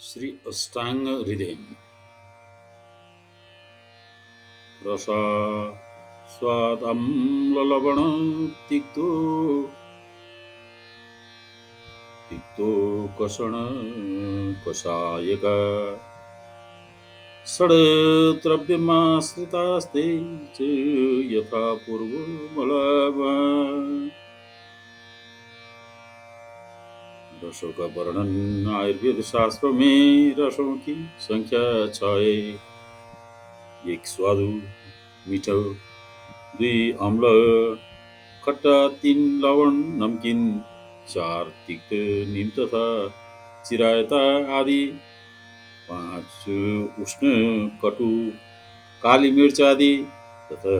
श्री अष्टांग हृदय रसास्वादम्ललवण तिक्तो तिक्तो कषण कषायक षड्द्रव्यमाश्रितास्ते च यथा पूर्वमलवा रसों का वर्णन आयुर्वेद शास्त्र में रसों की संख्या 6 है। एक स्वादु मीठो, 2 अम्ल खट्टा, 3 लवण नमकीन, 4 तिक्त नीम तथा चिरायता आदि, 5 उष्ण कटु काली मिर्च आदि तथा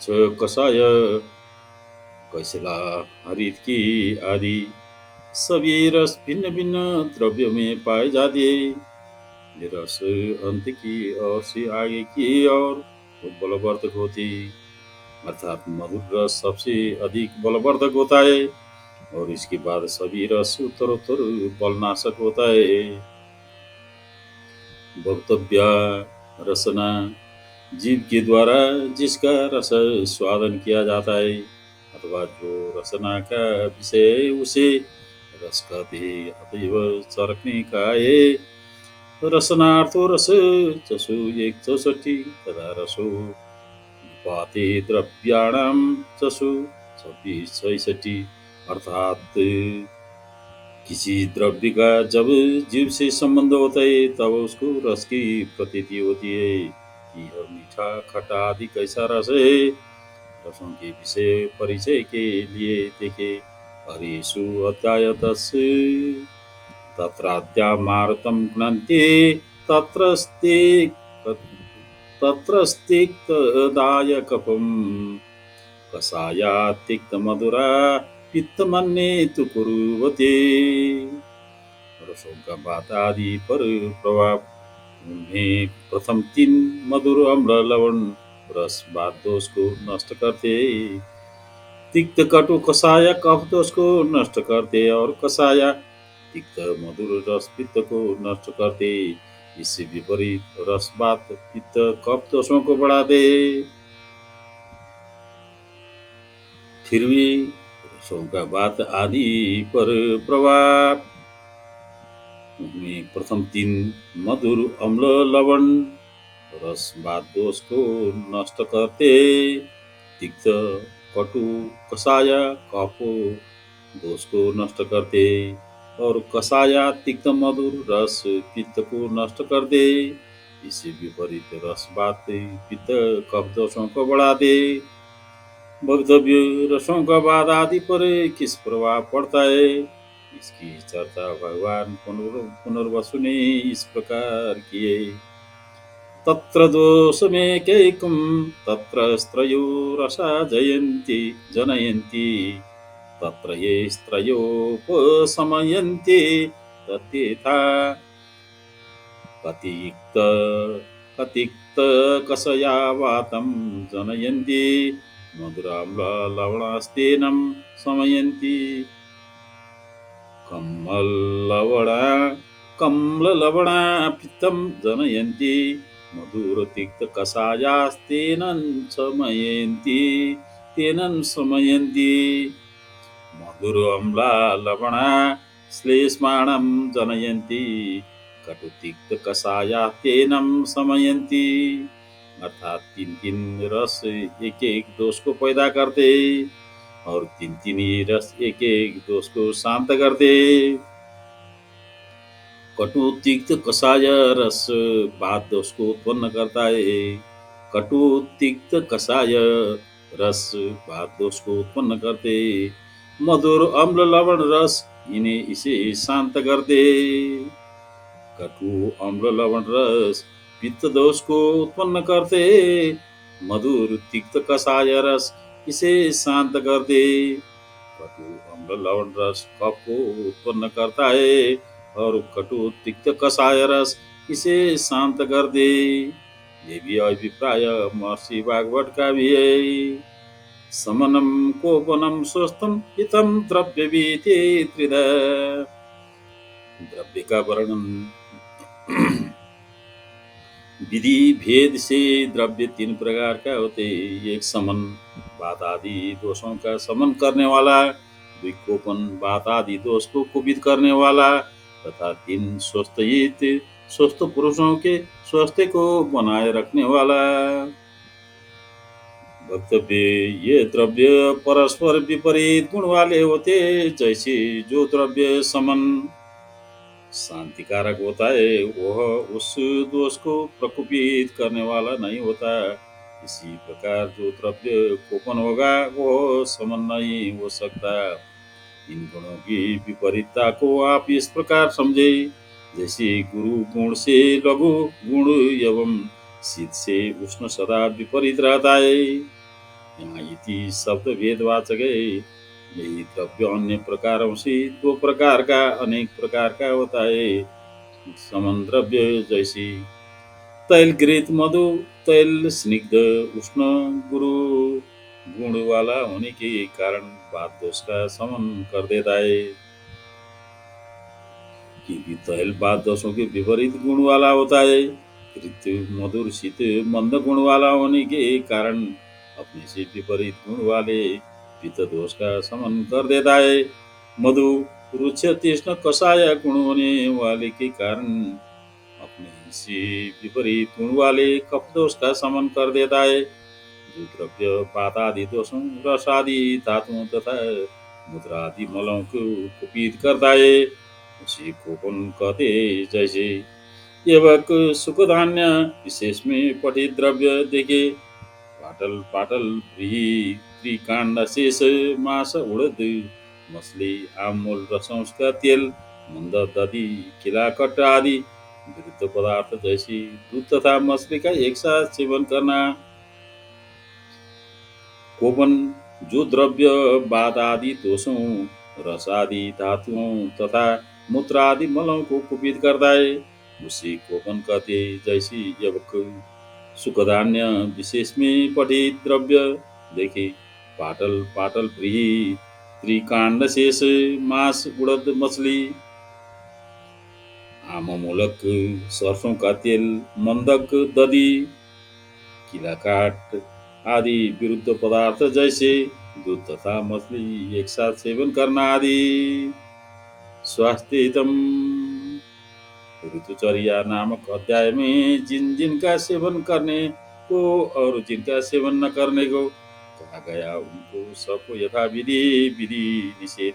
6 कषाय कैसला हरित की आदि। सभी रस भिन्न भिन्न द्रव्यों में पाए जाते हैं। ये रस अंत की ओर से आगे की ओर बलवर्धक होती, अर्थात मधुर रस सबसे अधिक बलवर्धक होता है और इसके बाद सभी रस उत्तरोत्तर बलनाशक होता है। वक्तव्य रसना, जीव के द्वारा जिसका रस स्वादन किया जाता है अथवा जो रसना का विषय है उसे रस कहते हैं। अतएव चरकने का ये रसनार्थो रस चसु 164 तथा रसो पाते द्रव्याणाम चसु 2666, अर्थात किसी द्रव्य का जब जीव से संबंध होता है तब उसको रस की प्रतीति होती है कि यह मीठा खट्टा आदि कैसा रस है। रसों के विषय परिचय के लिए देखे हरिषु अध्याय 10 तत्राद्यामार्तं घ्नन्ति तत्रस्तिक्तदायकपं कषायातिक्तमधुरा पित्तमन्ये तु कुरुवते। रसों का बात आदि पर प्रभाव में प्रथम 3 मधुर अम्ल लवण रस बात दोष को नष्ट करते, तिक्त कटु कषाय कफ दोष को नष्ट करते और कषाय तिक्त मधुर रस पित्त को नष्ट करते। इससे विपरीत रस बात पित्त कफ दोषों को बढ़ा दे। फिर भी रसों का बात आदि पर प्रभाव में प्रथम 3 मधुर अम्ल लवण रस बात दोष को नष्ट करते, तिक्त कटु कषाय कफ दोष को नष्ट करते और कषाया तिक्त मधुर रस पित्त को नष्ट कर दे। इससे विपरीत रस बात पित्त कफ दोषों को बढ़ा दे। भक्तव्य रसों का बाद आदि पर किस प्रभाव पड़ता है इसकी चर्चा भगवान पुनर्वसु ने इस प्रकार किए। तत्र दोषमेकैकं तत्र स्त्रयो रसा जनयन्ति तत्र ये स्त्रयोपशमयन्ति तत्येथा कतिक्त कतिक्त कषया वातं जनयन्ति मधुराम्ल लवणास्तेनं शमयन्ति कम्ललवणा पित्तं जनयन्ति मधुरतिक्त कषायास्तेनं शमयन्ति मधुर अम्ला लवणा श्लेष्माणं जनयन्ति कटुतिक्त कषायास्तेनं शमयन्ति। अर्थात 3 रस एक दोष को पैदा करते और 3 ही रस एक दोष को शांत करते। कटु तिक्त कषाय रस बात दोष को उत्पन्न करता है। कटु तिक्त कषाय रस बात दोष को उत्पन्न करते। मधुर अम्ल लवण रस इसे शांत करते। कटु अम्ल लवण रस पित्त दोष को उत्पन्न करते। मधुर तिक्त कषाय रस इसे शांत करते। कटु अम्ल लवण रस कफ को उत्पन्न करता है और कटु तिक्त कषाय रस इसे शांत कर दे। ये भी अभिप्राय महर्षि भागवत का भी है। समनम कोपनम स्वस्थम हितम द्रव्य त्रिधा द्रव्य का वर्णन। विधि भेद से द्रव्य तीन प्रकार का होते। एक समन, बात आदि दोषों का समन करने वाला। विकोपन, बात आदि दोष को कुपित करने वाला। तथा तीन, स्वस्थ हित, स्वस्थ पुरुषों के स्वास्थ्य को बनाए रखने वाला। वक्तव्य, ये द्रव्य परस्पर विपरीत गुण वाले होते। जैसे जो द्रव्य समन शांति कारक होता है वह उस दोष को प्रकोपित करने वाला नहीं होता। इसी प्रकार जो द्रव्य कोपन होगा वह समन नहीं हो सकता। इन गुणों की विपरीतता को आप इस प्रकार समझे। जैसे गुरु गुण से लघु गुण एवं शीत से उष्ण सदा विपरीत रहता है। यहाँ इति शब्द भेदवाचक है। यही द्रव्य अन्य प्रकारों से दो प्रकार का अनेक प्रकार का होता है। समन द्रव्य जैसे तैल घृत मधु, तैल स्निग्ध उष्ण गुरु गुण वाला होने के कारण बात दोष का समन कर देता है। क्योंकि तैल बात दोषों के विपरीत गुण वाला होता है। घृत मधुर शीत मंद गुण वाला होने के कारण अपने से विपरीत गुण वाले पित्त दोष का समन कर देता है। मधु रुक्ष तीक्ष्ण कषाय गुण होने वाले के कारण अपने से विपरीत गुण वाले कफ दोष का समन कर देता है। जो द्रव्य पात आदि दोषों, रस आदि धातुओं तथा मूत्र आदि मलों को कुपित करता है उसी कोपन कहते। जैसे एवक सुख धान्य विशेष में पठित द्रव्य देखे। पाटल पाटल व्रीहि त्रिकांड शेष मास उड़द मछली आमूल रसों का तेल मंद दधि किलाकट आदि विरुद्ध पदार्थ जैसे दूध तथा मछली का एक साथ सेवन करना। कोपन, जो द्रव्य बाद आदि दोषों, रस आदि धातुओं तथा मूत्र आदि मलों को कुपित करता है उसे कोपन कहते। जैसे यवक सुखधान्य विशेष में पठित द्रव्य देखे। पाटल पाटल व्रीहि त्रिकांड शेष मांस उड़द मछली आममूलक सरसों का तेल मंदक दधि किलाकाट आदि विरुद्ध पदार्थ जैसे दूध तथा मछली एक साथ सेवन करना आदि। स्वास्थ्य हितम, ऋतुचर्या नामक अध्याय में जिन जिनका सेवन करने को और जिनका सेवन न करने को कहा गया उनको सबको यथाविधि विधि निषेध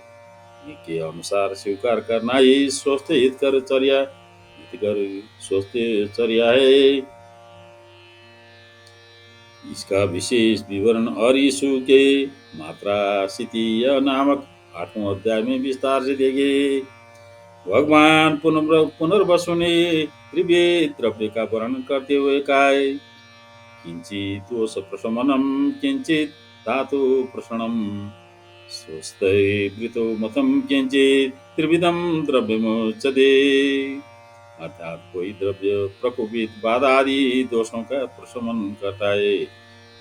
के अनुसार स्वीकार करना ही स्वस्थ हितकर चर्या हितकर स्वस्थ चर्या है। इसका विशेष विवरण अरिसु के मात्रा सितीय नामक 8वें अध्याय में विस्तार से देखे। भगवान पुनर्वसु ने त्रिवेद द्रव्य का वर्णन करते हुए कहा है, किंचित दोष प्रशमनम किंचित धातु प्रसरणम स्वस्थैर्वृतो मतं किंचित त्रिविधम द्रव्यमुच्यते। अर्थात कोई द्रव्य प्रकोपित बाधा आदि दोषों का प्रशमन करता है,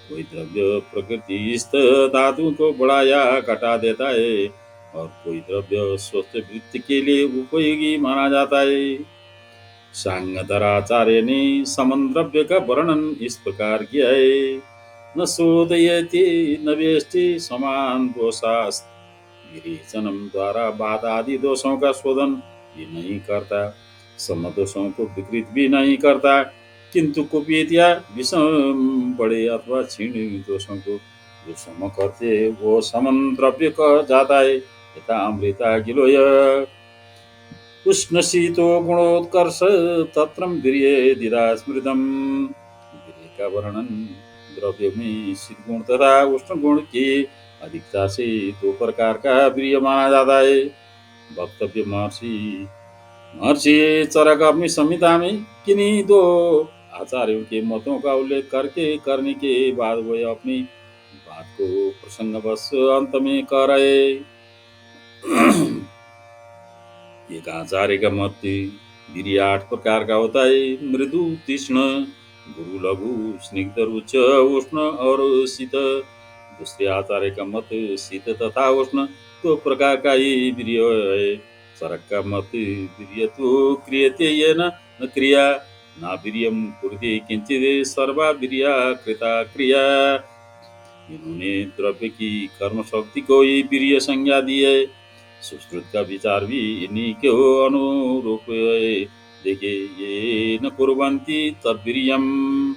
कोई द्रव्य प्रकृतिस्थ धातु को बढ़ा या घटा देता है और कोई द्रव्य स्वस्थ वृत्ति के लिए उपयोगी माना जाता है। सांगधराचार्य ने समन द्रव्य का वर्णन इस प्रकार किया है। न शोधयति न वेष्टि समान दोषास्त, विरेचनम द्वारा बात आदि दोषों का शोधन भी नहीं करता, सम दोषों को विकृत भी नहीं करता, किंतु कुपित या विषम बड़े अथवा क्षीण दोषों को जो सम करते वो समन द्रव्य कहा जाता है। यथा अमृता गिलोय उष्ण शीतो गुणोत्कर्ष तत्रम वीर्ये दिदा स्मृतम। वीर्य का वर्णन द्रव्य में शीत गुण तथा उष्ण गुण की अधिकता से दो प्रकार का वीर्य माना जाता है। वक्तव्य, महर्षि चरक अपनी संहिता में किन्हीं दो आचार्यों के मतों का उल्लेख करने के बाद वे अपनी बात को प्रसंगवश अंत में कह रहे। एक आचार्य का मत वीर्य 8 प्रकार का होता है, मृदु तीक्ष्ण गुरु लघु स्निग्ध रुच उष्ण और शीत। दूसरे आचार्य का मत शीत तथा उष्ण 2 प्रकार का ही वीर्य है। सरक्का मत वीर्यतो क्रियते येन न क्रिया न वीर्यं कुरुते किंचित् सर्वा वीर्या कृता क्रिया। इन्होंने द्रव्य की कर्म शक्ति को ही वीर्य संज्ञा दी है। सुश्रुत का विचार भी इन्हीं के अनुरूप है। देखे ये न कुर्वन्ति तद्वीर्यम्।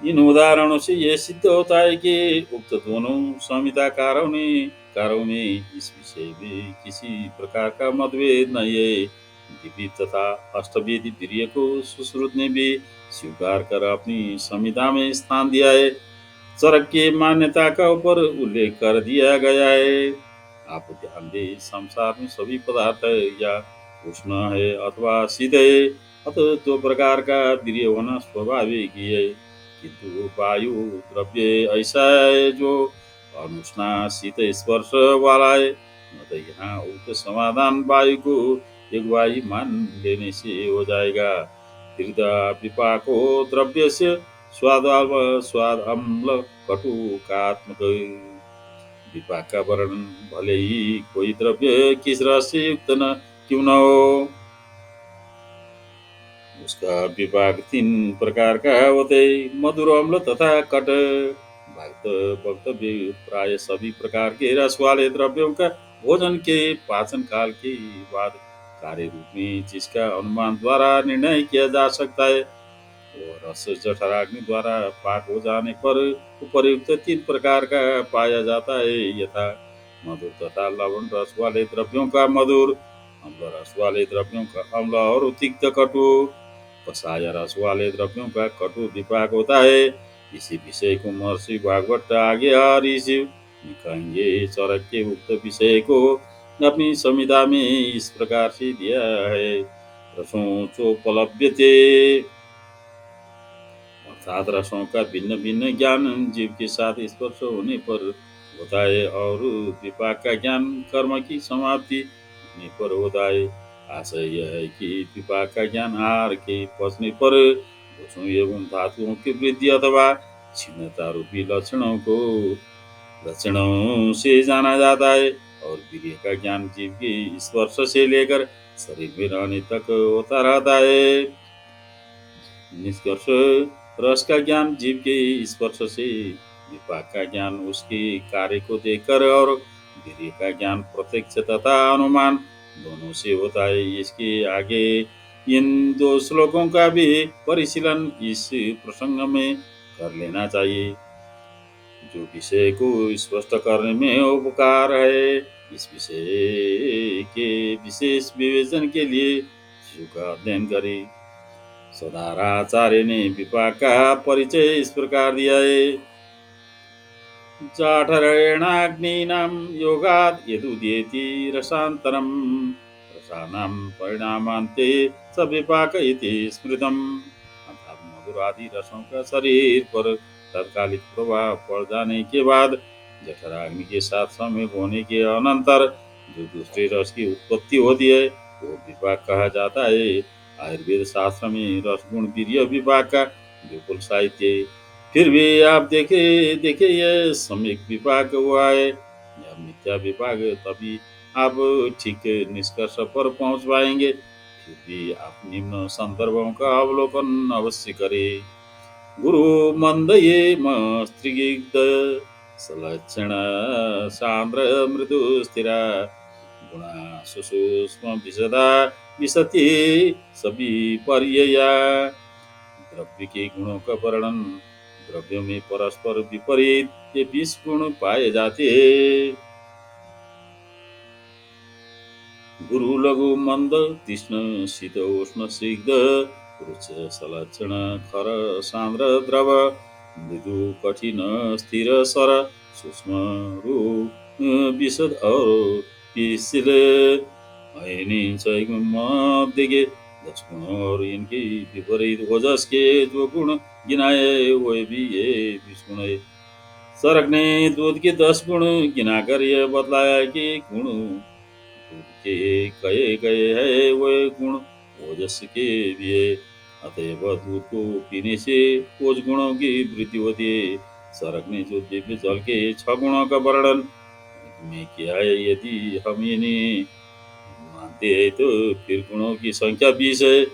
इन उदाहरणों से यह सिद्ध होता है कि उक्त दोनों संहिताकारों में इस विषय में किसी प्रकार का मतभेद नहीं है। दिव्य तथा अष्टवेदी वीर्य को सुश्रुत ने भी स्वीकार कर अपनी संहिता में स्थान दिया है। चरक की मान्यता का ऊपर उल्लेख कर दिया गया है। आप ध्यान दें, संसार में सभी पदार्थ या उष्ण है अथवा शीत है, अतः दो प्रकार का वीर्य होना स्वाभाविक ही है। किंतु वायु द्रव्य ऐसा है जो अनुष्णा शीत स्पर्श वाला है। अतः यहाँ उक्त समाधान वायु को एक वायु मान लेने से हो जाएगा। हृदय विपाको द्रव्य से स्वाद अम्ल कटुकात्मक। विपाक का वर्णन भले ही कोई द्रव्य किस रस से युक्त न क्यों न हो, उसका विपाक तीन प्रकार का होते: मधुर, अम्ल तथा कट। भक्त वक्तव्य प्राय सभी प्रकार के रस वाले द्रव्यों का भोजन के पाचन काल के बाद कार्य रूप में जिसका अनुमान द्वारा निर्णय किया जा सकता है, और रस जठराग्नि द्वारा पाक हो जाने पर उपर्युक्त तीन प्रकार का पाया जाता है, यथा मधुर तथा लवण रस वाले द्रव्यों का मधुर, अम्ल रस वाले द्रव्यों का अम्ल और तिक्त कटु, कषाय रस वाले द्रव्यों का कटु विपाक होता है। इसी विषय को महर्षि भागवत आगे ऋषि कहेंगे। चरक के उक्त विषय को अपनी संहिता में इस प्रकार से दिया है: रसों चोपलभ्यते, अर्थात रसों का भिन्न भिन्न ज्ञान जीव के साथ स्पर्श होने पर होता है, और विपाक का ज्ञान कर्म की समाप्ति होने पर होता है। आशय यह है कि विपाक का ज्ञान आहार के पचने पर दोषों एवं धातुओं की वृद्धि अथवा क्षीणता रूपी लक्षणों से जाना जाता है, और वीर्य का ज्ञान जीव के स्पर्श से लेकर शरीर में रहने तक होता रहता है। निष्कर्ष: रस का ज्ञान जीव के स्पर्श से, विपाक का ज्ञान उसके कार्य को देखकर, और वीर्य का ज्ञान प्रत्यक्ष तथा अनुमान दोनों से होता है। इसके आगे इन दो श्लोकों का भी परिशीलन इस प्रसंग में कर लेना चाहिए, जो विषय को स्पष्ट करने में उपकार है। इस विषय के विशेष विवेचन के लिए का अध्ययन करें। सदाराचार्य ने विपाक का परिचय इस प्रकार दिया है: जाठरेणाग्नीनां योगात् यदुदेति रसान्तरं, रसानां परिणामान्ते स विपाक इति स्मृतम्। अर्थात मधुर आदि रसों का शरीर पर तत्कालिक प्रभाव पड़ जाने के बाद जठराग्नि के साथ संयोग होने के अनंतर जो दूसरे रस की उत्पत्ति होती है, वो विपाक कहा जाता है। आयुर्वेद शास्त्र में रस गुण वीर्य विपाक का विपुल साहित्य है। फिर भी आप देखे यह सम्यक विपाक हुआ है या मिथ्या विपाक, तभी आप ठीक निष्कर्ष पर पहुंच पाएंगे। फिर भी आप निम्न संदर्भों का अवलोकन अवश्य करें। गुरु मंदये मस्त्रिग्ध सलक्षण सांद्र मृदु स्थिरा, गुणा सुसूक्ष्म विशदा विशति सभी पर्यया। द्रव्य के गुणों का वर्णन: द्रव्यों में परस्पर विपरीत ये 20 गुण पाए जाते हैं। गुरु लघु मंद तीक्ष्ण शीत उष्ण स्निग्ध, रुच सलक्षण खर सांद्र द्रव, मृदु कठिन स्थिर सर, सूक्ष्म रूप विशद और पिछल। मध्य 10 गुण और इनके विपरीत ओजस के जो गुण गिनाए वे भी ये 20 गुण है। सरक ने दूध के 10 गुण गिनाकर यह बतलाया कि गुण दूध के कहे गए हैं, वे गुण ओजस के भी है। अतएव दूध को पीने से ओज गुणों की वृद्धि होती है। सरक ने जो दिव्य जल के 6 गुणों का वर्णन में किया है, यदि हम इन्हें होते हैं तो फिर गुणों की संख्या 20 है।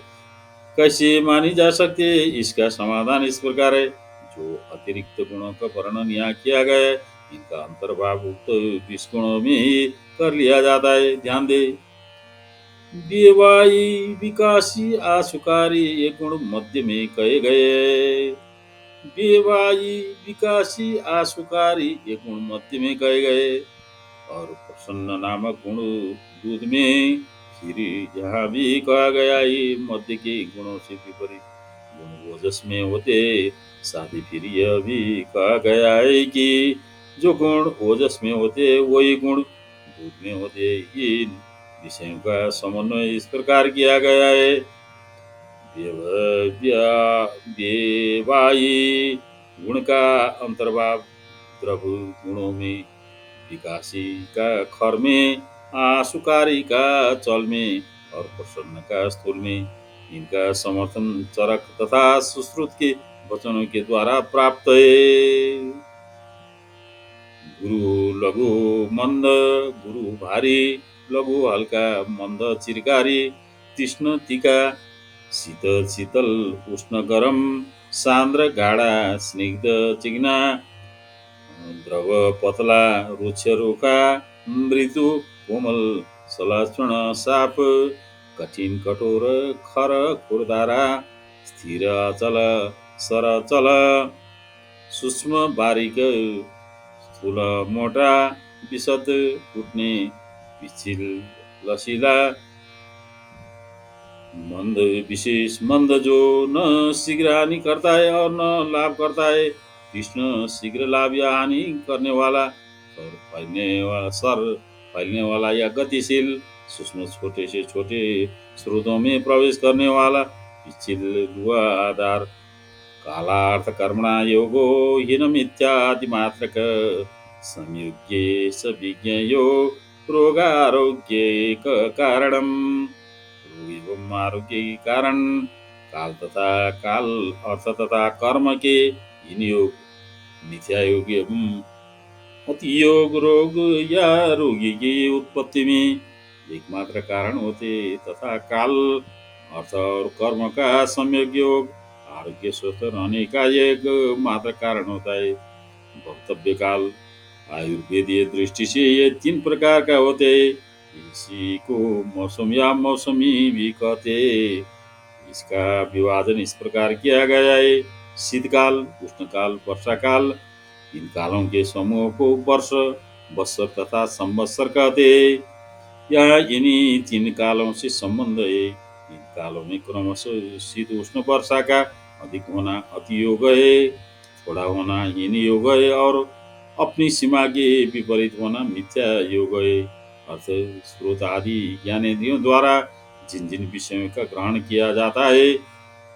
कैसे मानी जा सकती है? इसका समाधान इस प्रकार है। जो अतिरिक्त गुणों का वर्णन यहाँ किया गया है, इनका अंतर्भाव उक्त 20 गुणों में ही कर लिया जाता है। ध्यान दे। देवाई विकासी आसुकारी ये गुण मध्य में कहे गए। देवाई विकासी आसुकारी ये गुण मध्य में कहे गए। और प्रसन्न नामक गुण दूध में फिर यहाँ भी कहा गया ये मध्य के गुणों से विपरीत गुण ओजस में होते। साथ ही फिर यह भी कहा गया है कि जो गुण ओजस में होते वही गुण दूध में होते। इन विषयों का समन्वय इस प्रकार किया गया है। व्यवायी गुण का अंतर्भाव द्रव्य गुणों में, विकासी का खर में, आसुकारी का चल में और प्रसन्न का स्थूल में। इनका समर्थन चरक तथा सुश्रुत के वचनों के द्वारा प्राप्त है। गुरु लघु मंद, गुरु भारी, लघु हल्का, मंद चिरकारी, तीक्ष्ण तीखा, शीतल शीतल, उष्ण गरम, सांद्र गाढ़ा, स्निग्ध चिकना, द्रव पतला, रुक्ष रूखा, मृदु कोमल, सलक्षण साफ, कठिन कठोर, खर खुरदारा, स्थिर अचल, सरचल, सूक्ष्म बारीक, स्थूल मोटा, विशद उठ्ने, पिछिल लसिला, मंद विशेष, मंद जो न शीघ्र हानि करता है और न लाभ करता है, कृष्ण शीघ्र लाभ या हानि करने वाला, सर फैलने वाला या गतिशील, सूक्ष्म छोटे से छोटे स्रोतों में प्रवेश करने वाला, पिछिल हुआ आधार, कालार्थ कर्मणा योगो हीनमित्यादि मात्रक, संयुज्ये स विज्ञेयो रोगारोग्ये कारणम। रोग एवं आरोग्य के कारण काल तथा काल अर्थ तथा कर्म के इन योग, मिथ्या योग एवं अति योग रोग या रोगी की उत्पत्ति में एकमात्र कारण होते तथा काल अर्थ और कर्म का संयोग योग आरोग्य स्वस्थ रहने का एक मात्र कारण होता है। वक्तव्य काल आयुर्वेदीय दृष्टि से ये 3 प्रकार का होते हैं। इसी को मौसम या मौसमी भी कहते हैं। इसका विभाजन इस प्रकार किया गया है। शीतकाल, उष्णकाल, वर्षाकाल। इन कालों के समूह को वर्ष, वत्सर तथा संवत्सर कहते हैं। यह इन्हीं 3 कालों से संबंध है। इन कालों में क्रमशः शीत उष्ण वर्षा का अधिक होना अति योग है, थोड़ा होना हीन योग है और अपनी सीमा के विपरीत होना मिथ्या योग है। अर्थ स्रोत आदि ज्ञानेंद्रियों द्वारा जिन जिन विषयों का ग्रहण किया जाता है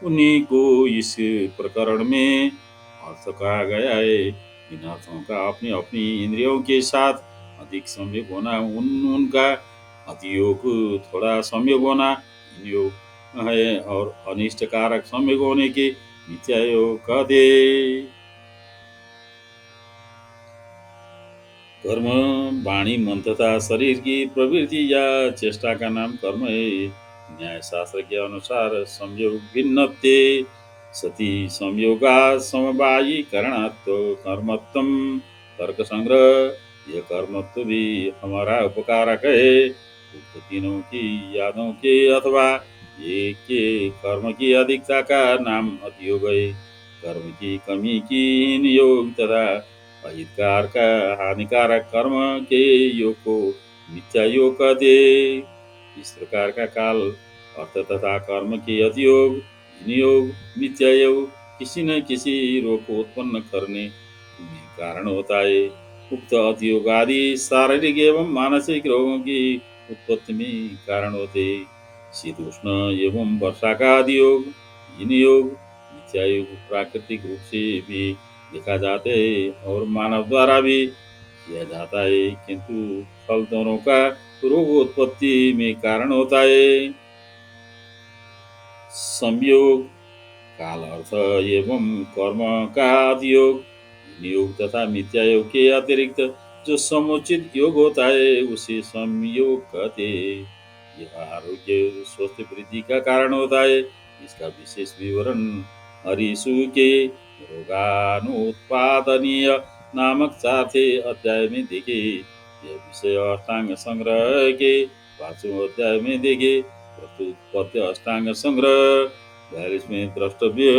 उन्हीं को इस प्रकरण में अर्थ कहा गया है। इन अर्थों का अपनी अपनी इंद्रियों के साथ अधिक संयोग होना उनका अतियोग, थोड़ा संयोग होना हीन योग है और अनिष्ट कारक संयोग होने के मिथ्या योग कहते। कर्म वाणी मन तथा शरीर की प्रवृत्ति या चेष्टा का नाम कर्म है। न्याय शास्त्र के अनुसार संयोग भिन्नते सती संयोगा समवायी करणात्व कर्मत्वम तर्क संग्रह। यह कर्मत्व भी हमारा उपकारक है। उक्त तीनों की यादों के अथवा एक के कर्म की अधिकता का नाम अतियोग है। कर्म की कमी की हीन योग तथा अहितकार का हानिकारक कर्म के योग को मिथ्या योग कहते। इस प्रकार का काल अर्थ तथा कर्म के अतियोग, हीन योग, मिथ्या योग किसी न किसी रोग को उत्पन्न करने में कारण होता है। उक्त अतियोग आदि शारीरिक एवं मानसिक रोगों की उत्पत्ति में कारण होते। शीत उष्ण एवं वर्षा का अधियोग, हीन योग, मिथ्या योग प्राकृतिक रूप से भी देखा जाता है और मानव द्वारा भी किया जाता है, किंतु फल दोनों का रोग उत्पत्ति में कारण होता है। संयोग काल अर्थ एवं कर्म का अधियोग, योग तथा मिथ्या योग के अतिरिक्त जो समुचित योग होता है उसे संयोग कहते। यह आरोग्य स्वस्थ वृद्धि का कारण होता है। इसका विशेष विवरण हरिसु के रोगानुत्पादनीय नामक चौथे अध्याय में देखे। यह विषय अष्टांग संग्रह के 5वें अध्याय में देखे। प्रस्तुत पद्य अष्टांग संग्रह 42 में द्रष्टव्य।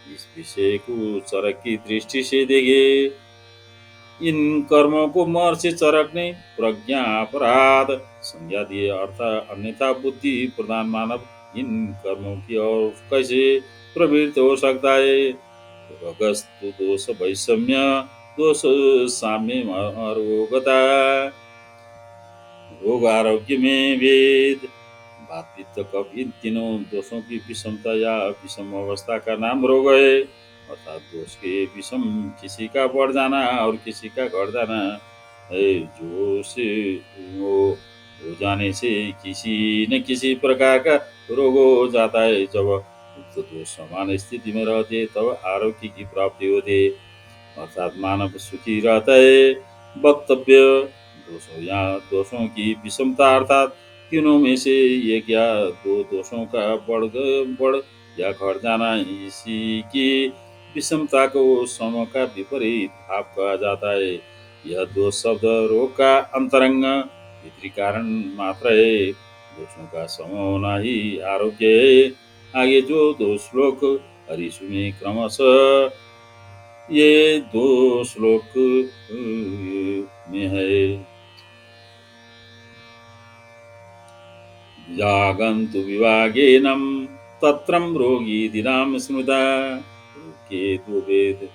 इस विषय को चरक की दृष्टि से देखे। इन कर्मों को मर से चरकने प्रज्ञा अपराध संज्ञा दिए, अर्थात अन्यथा बुद्धि प्रधान मानव इन कर्मों की ओर कैसे प्रवृत्त हो सकता है। रगस्तु दोष वैषम्य दोष साम्य रोगता। रोग आरोग्य में भेद बात पित्त कफ इन तीनों दोषों की विषमता या विषम अवस्था का नाम रोग है। अर्थात दोष के विषम किसी का बढ़ जाना और किसी का घट जाना है। जो से वो हो जाने से किसी न किसी प्रकार का रोग हो जाता है। जब उक्त दोष समान स्थिति में रहते तब आरोग्य की प्राप्ति होती, अर्थात मानव सुखी रहता है। वक्तव्य दोषों या दोषों की विषमता अर्थात तीनों में से एक या दो दोषों का बढ़ या घट जाना, इसी की विषमता को सम का विपरीत भाव कहा जाता है। यह दो शब्द रोग का अंतरंग भीतरी कारण मात्र है। दोषों का सम होना ही आरोग्य है। आगे जो दो श्लोक हरिषु में क्रमशः ये दो श्लोक में है। जागन्तु विभागेनम तत्रम रोगी दिनाम स्मृता। के दो वेद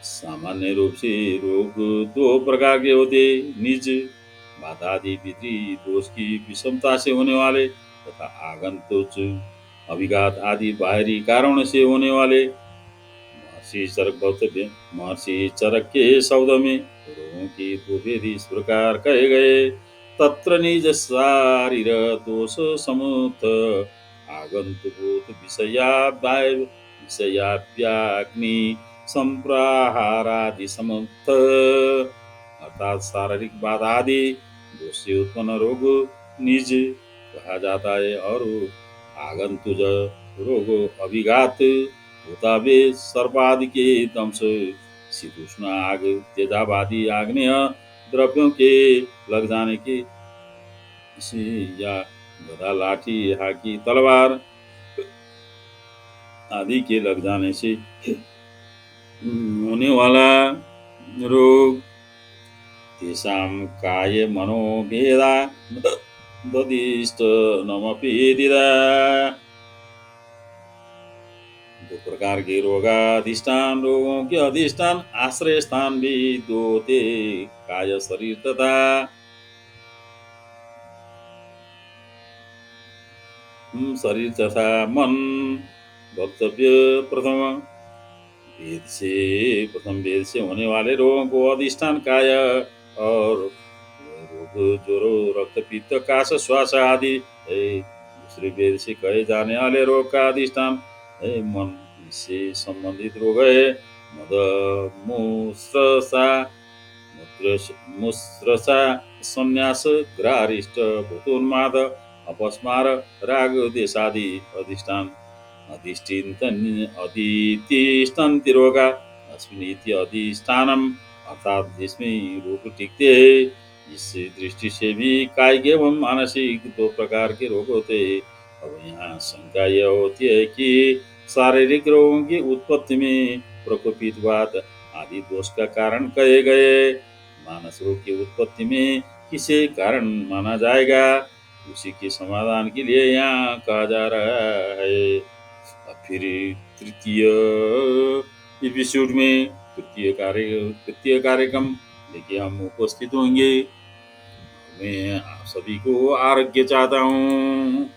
सामान्य रूप से रोग दो प्रकार के होते, निज बात आदि भीतरी दोष की विषमता से होने वाले तथा आगंतुक अभिघात आदि बाहरी कारणों से होने वाले। महर्षि चरक के शब्द में रोगों के दो भेद इस प्रकार कहे गए। तत्र निज शारीर दोष समुत आगंतुक विषयाप्याग्नि संप्राहारादि समुत। अर्थात शारीरिक बाधा आदि दोष से उत्पन्न रोग निज कहा जाता है और आगंतुज रोग अभिघात होता वे सर्पादि के दंश शीतोष्ण आग तेजाब आदि आग्नेय द्रव्यों के लग जाने के से या गदा लाठी हाकी तलवार आदि के लग जाने से होने वाला रोग। तेषां काय मनोभेदा ददिष्ट नमपि दिदा। दो प्रकार के रोगाधिष्ठान रोगों के अधिष्ठान आश्रय स्थान भी दो थे, काय शरीर तथा शरीर तथा मन। वक्तव्य प्रथम वेद से होने वाले रोगों को अधिष्ठान काय और रोग ज्वरो रक्त पित्त काश श्वास आदि है। दूसरे वेद से कहे जाने वाले रोग का अधिष्ठान है मन, इससे संबंधित रोग है मद मूत्रसा संन्यास ग्रहारिष्ट भूतोन्माद अपस्मार राग देशादि अधिष्ठान अधितिष्ठन्ति रोगा अस्मिन् अधिष्ठानम, अर्थात जिसमें रोग टिकते हैं। इस दृष्टि से भी कायिक एवं मानसिक दो प्रकार के रोग होते हैं। अब यहाँ शंका यह होती है कि शारीरिक रोगों की उत्पत्ति में प्रकोपितवाद आदि दोष का कारण कहे गए, मानस रोग की उत्पत्ति में किसे कारण माना जाएगा, उसी के समाधान के लिए यहाँ कहा जा रहा है। अब फिर तृतीय एपिसोड में तृतीय कार्यक्रम लेके हम उपस्थित होंगे। मैं आप सभी को आरोग्य चाहता हूँ।